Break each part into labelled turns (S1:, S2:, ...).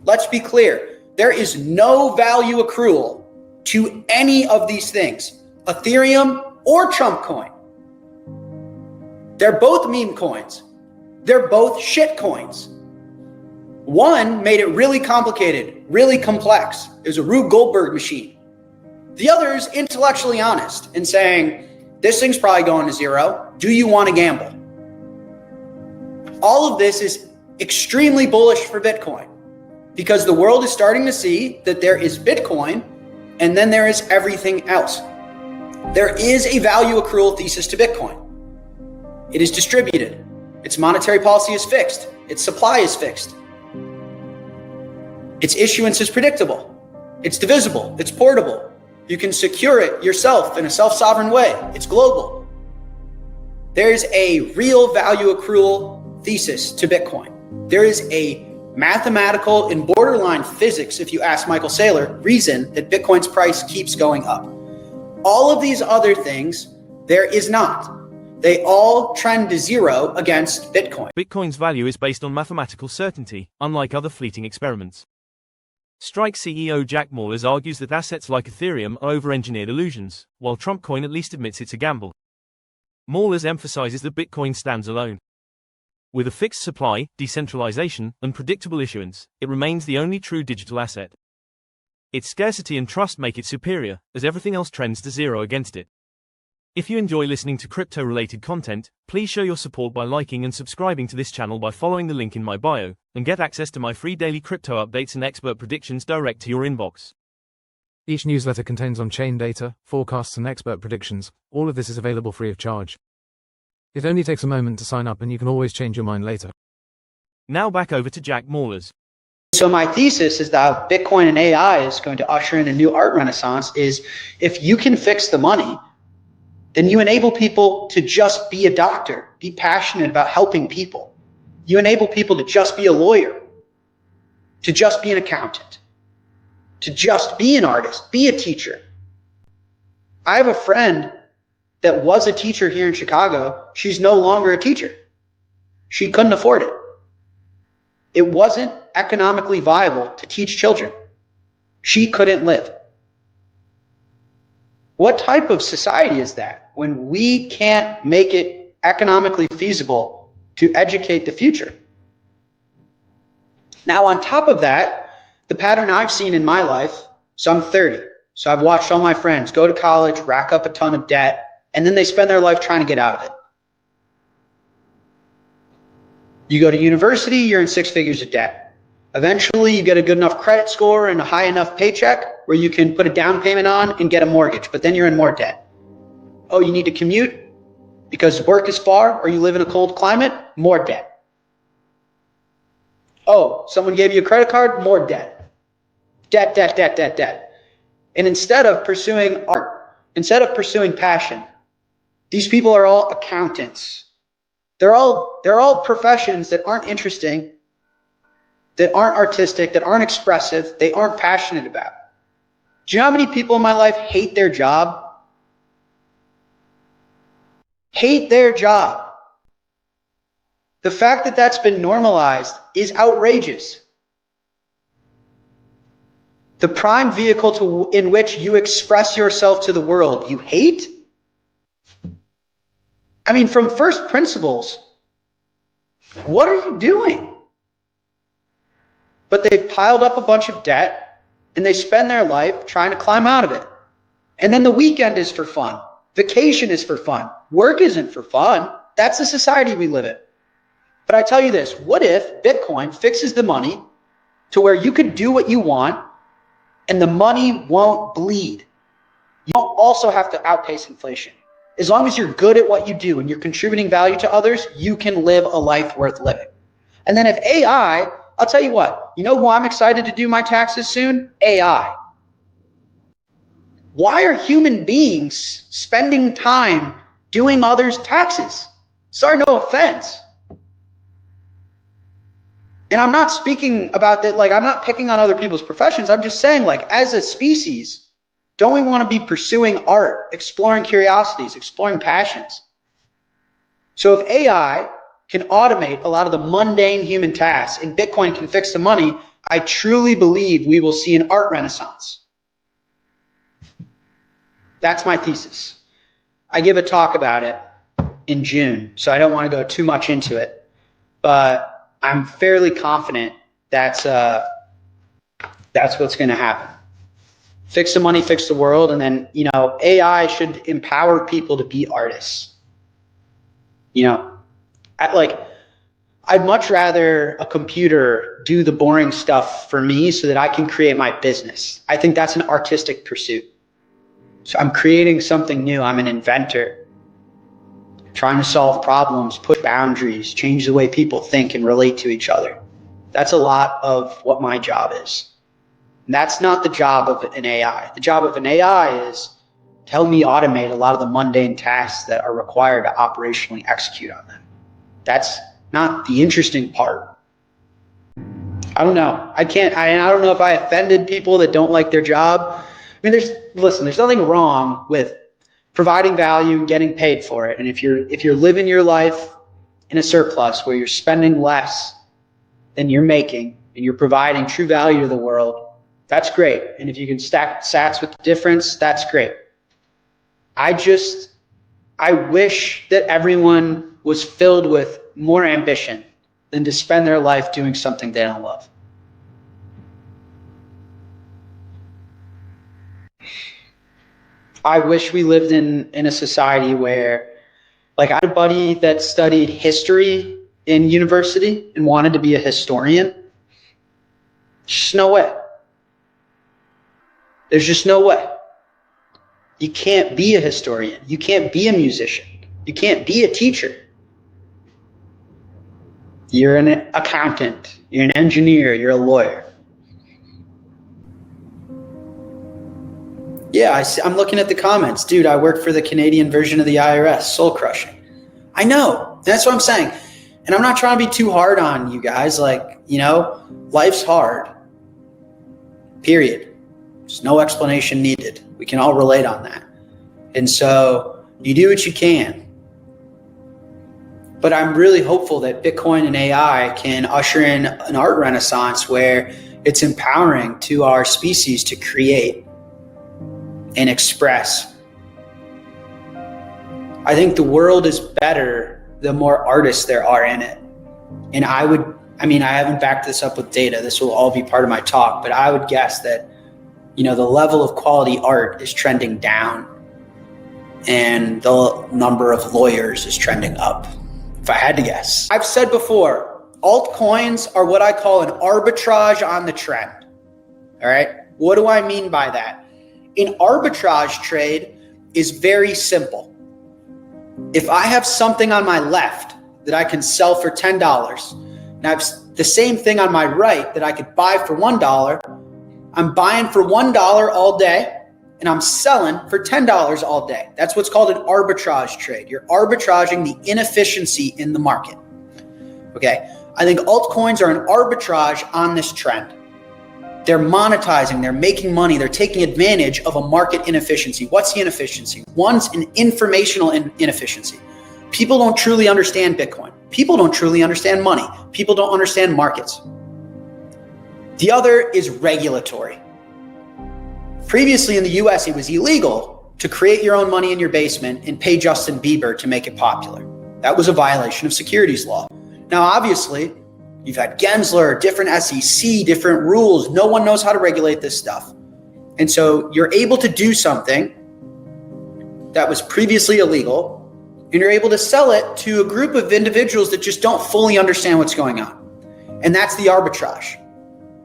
S1: Let's be clear. There is no value accrual to any of these things, Ethereum or Trumpcoin. They're both meme coins. They're both shit coins. One made it really complicated, really complex. It was a Rube Goldberg machine. The other is intellectually honest in saying, this thing's probably going to zero. Do you want to gamble? All of this is extremely bullish for Bitcoin because the world is starting to see that there is Bitcoin and then there is everything else. There is a value accrual thesis to Bitcoin. It is distributed. Its monetary policy is fixed. Its supply is fixed. Its issuance is predictable. It's divisible. It's portable. You can secure it yourself in a self-sovereign way. It's global. There's a real value accrual thesis to Bitcoin. There is a mathematical and borderline physics, if you ask Michael Saylor, reason that Bitcoin's price keeps going up. All of these other things, there is not. They all trend to zero against Bitcoin.
S2: Bitcoin's value is based on mathematical certainty, unlike other fleeting experiments. Strike CEO Jack Mallers argues that assets like Ethereum are over-engineered illusions, while Trumpcoin at least admits it's a gamble. Mallers emphasizes that Bitcoin stands alone. With a fixed supply, decentralization, and predictable issuance, it remains the only true digital asset. Its scarcity and trust make it superior, as everything else trends to zero against it. If you enjoy listening to crypto-related content, please show your support by liking and subscribing to this channel by following the link in my bio, and get access to my free daily crypto updates and expert predictions direct to your inbox.
S3: Each newsletter contains on-chain data, forecasts, and expert predictions. All of this is available free of charge. It only takes a moment to sign up, and you can always change your mind later.
S2: Now back over to Jack Mallers.
S1: So my thesis is that Bitcoin and AI is going to usher in a new art renaissance is if you can fix the money, then you enable people to just be a doctor, be passionate about helping people. You enable people to just be a lawyer, to just be an accountant, to just be an artist, be a teacher. I have a friend that was a teacher here in Chicago. She's no longer a teacher. She couldn't afford it. It wasn't economically viable to teach children. She couldn't live. What type of society is that when we can't make it economically feasible to educate the future? Now, on top of that, the pattern I've seen in my life, so I'm 30, so I've watched all my friends go to college, rack up a ton of debt, and then they spend their life trying to get out of it. You go to university, you're in 6 figures of debt. Eventually, you get a good enough credit score and a high enough paycheck where you can put a down payment on and get a mortgage, but then you're in more debt. Oh, you need to commute because work is far or you live in a cold climate? More debt. Oh, someone gave you a credit card? More debt. Debt, debt, debt, debt, debt. And instead of pursuing art, instead of pursuing passion, these people are all accountants. They're all professions that aren't interesting, that aren't artistic, that aren't expressive, they aren't passionate about. Do you know how many people in my life hate their job? Hate their job. The fact that that's been normalized is outrageous. The prime vehicle in which you express yourself to the world, you hate? I mean, from first principles, what are you doing? But they've piled up a bunch of debt and they spend their life trying to climb out of it. And then the weekend is for fun. Vacation is for fun. Work isn't for fun. That's the society we live in. But I tell you this, what if Bitcoin fixes the money to where you could do what you want and the money won't bleed? You don't also have to outpace inflation. As long as you're good at what you do and you're contributing value to others, you can live a life worth living. And then if AI, I'll tell you what, you know who I'm excited to do my taxes soon? AI. Why are human beings spending time doing others' taxes? Sorry, no offense. And I'm not speaking about that, like I'm not picking on other people's professions. I'm just saying, like, as a species, don't we want to be pursuing art, exploring curiosities, exploring passions? So if AI can automate a lot of the mundane human tasks and Bitcoin can fix the money, I truly believe we will see an art renaissance. That's my thesis. I give a talk about it in June, so I don't want to go too much into it, but I'm fairly confident that's what's going to happen. Fix the money, fix the world, and then, AI should empower people to be artists. I'd much rather a computer do the boring stuff for me so that I can create my business. I think that's an artistic pursuit. So I'm creating something new. I'm an inventor, trying to solve problems, push boundaries, change the way people think and relate to each other. That's a lot of what my job is. And that's not the job of an AI. The job of an AI is to help me automate a lot of the mundane tasks that are required to operationally execute on them. That's not the interesting part. I don't know. I don't know if I offended people that don't like their job. I mean, there's nothing wrong with providing value and getting paid for it. And if you're living your life in a surplus where you're spending less than you're making and you're providing true value to the world, that's great. And if you can stack sats with the difference, that's great. I wish that everyone was filled with more ambition than to spend their life doing something they don't love. I wish we lived in a society where, like, I had a buddy that studied history in university and wanted to be a historian. Just no way. There's just no way. You can't be a historian. You can't be a musician. You can't be a teacher. You're an accountant. You're an engineer. You're a lawyer. Yeah, I'm looking at the comments. Dude, I work for the Canadian version of the IRS. Soul crushing. I know. That's what I'm saying. And I'm not trying to be too hard on you guys. Like, life's hard. Period. There's no explanation needed. We can all relate on that. And so you do what you can. But I'm really hopeful that Bitcoin and AI can usher in an art renaissance where it's empowering to our species to create and express. I think the world is better the more artists there are in it. And I haven't backed this up with data. This will all be part of my talk, but I would guess that, the level of quality art is trending down and the number of lawyers is trending up, if I had to guess. I've said before, altcoins are what I call an arbitrage on the trend. All right. What do I mean by that? An arbitrage trade is very simple. If I have something on my left that I can sell for $10, and I have the same thing on my right that I could buy for $1, I'm buying for $1 all day and I'm selling for $10 all day. That's what's called an arbitrage trade. You're arbitraging the inefficiency in the market. Okay. I think altcoins are an arbitrage on this trend. They're monetizing, they're making money, they're taking advantage of a market inefficiency. What's the inefficiency? One's an informational inefficiency. People don't truly understand Bitcoin. People don't truly understand money. People don't understand markets. The other is regulatory. Previously in the US, it was illegal to create your own money in your basement and pay Justin Bieber to make it popular. That was a violation of securities law. Now, obviously, you've had Gensler, different SEC, different rules. No one knows how to regulate this stuff. And so you're able to do something that was previously illegal, and you're able to sell it to a group of individuals that just don't fully understand what's going on. And that's the arbitrage.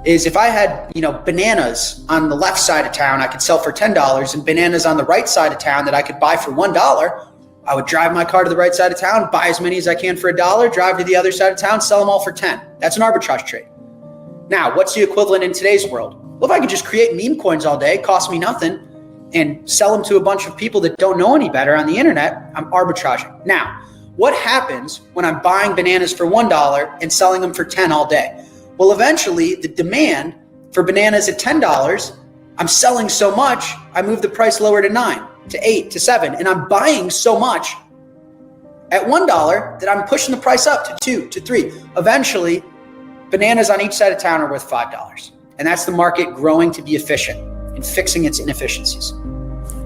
S1: Is if I had, bananas on the left side of town, I could sell for $10, and bananas on the right side of town that I could buy for $1, I would drive my car to the right side of town, buy as many as I can for $1, drive to the other side of town, sell them all for 10. That's an arbitrage trade. Now, what's the equivalent in today's world? Well, if I could just create meme coins all day, cost me nothing, and sell them to a bunch of people that don't know any better on the internet, I'm arbitraging. Now, what happens when I'm buying bananas for $1 and selling them for 10 all day? Well, eventually the demand for bananas at $10, I'm selling so much, I move the price lower to 9, to 8, to 7, and I'm buying so much at $1 that I'm pushing the price up to 2, to 3. Eventually, Bananas on each side of town are worth $5. And that's the market growing to be efficient and fixing its inefficiencies.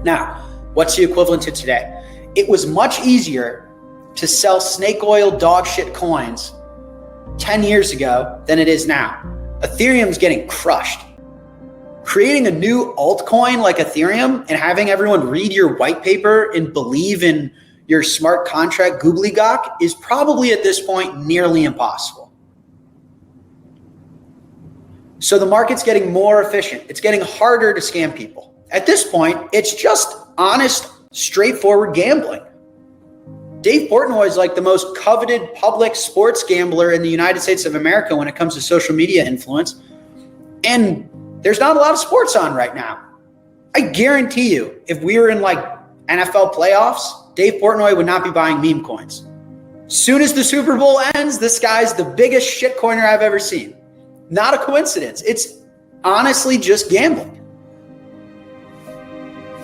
S1: Now, what's the equivalent to today? It was much easier to sell snake oil dog shit coins 10 years ago than it is now. Ethereum's getting crushed. Creating a new altcoin like Ethereum and having everyone read your white paper and believe in your smart contract gobbledygook is probably at this point nearly impossible. So the market's getting more efficient. It's getting harder to scam people. At this point, it's just honest, straightforward gambling. Dave Portnoy is like the most coveted public sports gambler in the United States of America when it comes to social media influence. And there's not a lot of sports on right now. I guarantee you, if we were in like NFL playoffs, Dave Portnoy would not be buying meme coins. Soon as the Super Bowl ends, this guy's the biggest shitcoiner I've ever seen. Not a coincidence. It's honestly just gambling.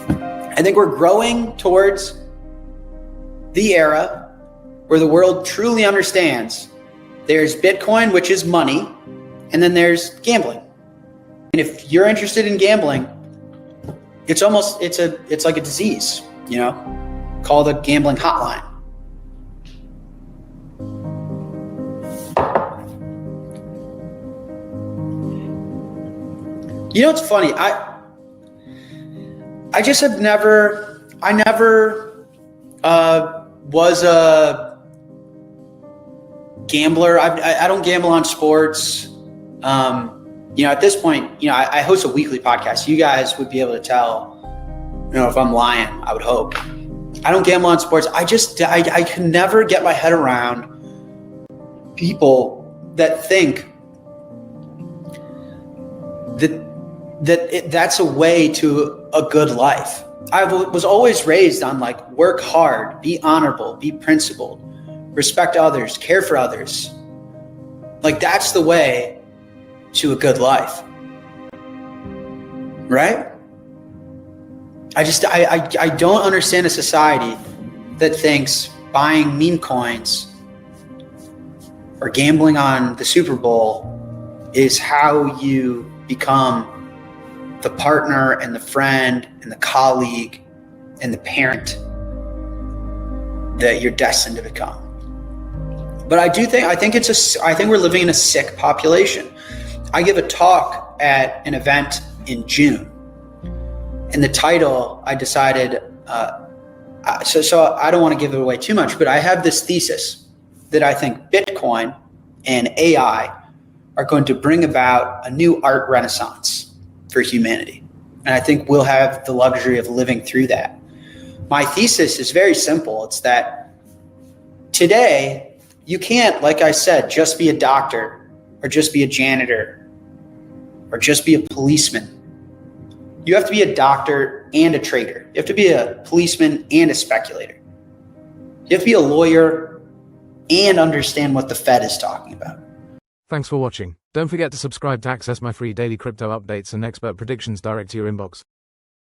S1: I think we're growing towards the era where the world truly understands there's Bitcoin, which is money, and then there's gambling. And if you're interested in gambling, it's like a disease, you know? Call the gambling hotline. You know, it's funny. I just have never was a gambler. I don't gamble on sports. You know, at this point, you know, I host a weekly podcast. You guys would be able to tell, you know, if I'm lying, I would hope. I don't gamble on sports. I can never get my head around people that think that's a way to a good life. I was always raised on like, work hard, be honorable, be principled, respect others, care for others. Like that's the way to a good life. Right? I don't understand a society that thinks buying meme coins or gambling on the Super Bowl is how you become the partner and the friend and the colleague and the parent that you're destined to become. But I think we're living in a sick population. I give a talk at an event in June, and the title I decided, so I don't want to give it away too much, but I have this thesis that I think Bitcoin and AI are going to bring about a new art renaissance for humanity. And I think we'll have the luxury of living through that. My thesis is very simple. It's that today you can't, like I said, just be a doctor or just be a janitor or just be a policeman. You have to be a doctor and a trader. You have to be a policeman and a speculator. You have to be a lawyer and understand what the Fed is talking about.
S3: Thanks for watching. Don't forget to subscribe to access my free daily crypto updates and expert predictions direct to your inbox.